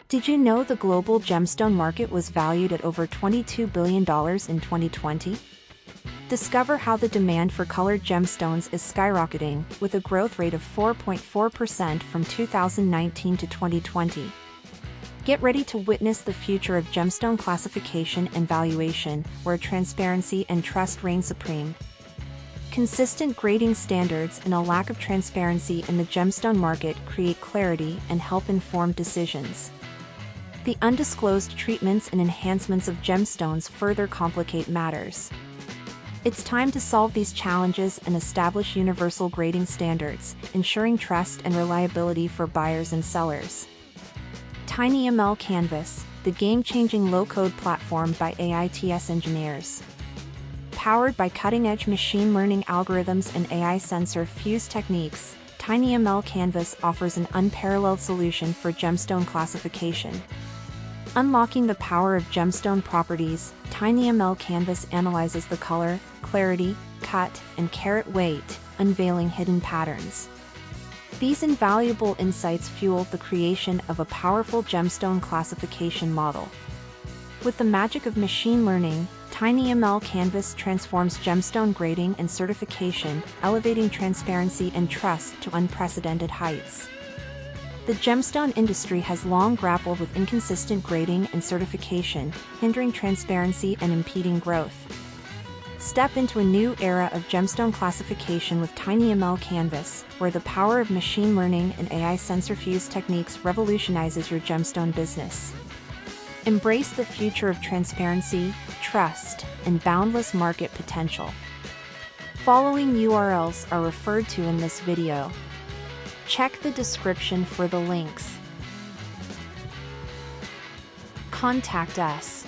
Did you know the global gemstone market was valued at over $22 billion in 2020? Discover how the demand for colored gemstones is skyrocketing, with a growth rate of 4.4% from 2019 to 2020. Get ready to witness the future of gemstone classification and valuation, where transparency and trust reign supreme. Consistent grading standards and a lack of transparency in the gemstone market create clarity and help inform decisions. The undisclosed treatments and enhancements of gemstones further complicate matters. It's time to solve these challenges and establish universal grading standards, ensuring trust and reliability for buyers and sellers. TinyML cAInvas, the game-changing low-code platform by AITS engineers. Powered by cutting-edge machine learning algorithms and AI sensor fuse techniques, TinyML cAInvas offers an unparalleled solution for gemstone classification. Unlocking the power of gemstone properties, TinyML cAInvas analyzes the color, clarity, cut, and carat weight, unveiling hidden patterns. These invaluable insights fuel the creation of a powerful gemstone classification model. With the magic of machine learning, TinyML cAInvas transforms gemstone grading and certification, elevating transparency and trust to unprecedented heights. The gemstone industry has long grappled with inconsistent grading and certification, hindering transparency and impeding growth. Step into a new era of gemstone classification with TinyML cAInvas, where the power of machine learning and AI sensor fuse techniques revolutionizes your gemstone business. Embrace the future of transparency, trust, and boundless market potential. Following URLs are referred to in this video. Check the description for the links. Contact us.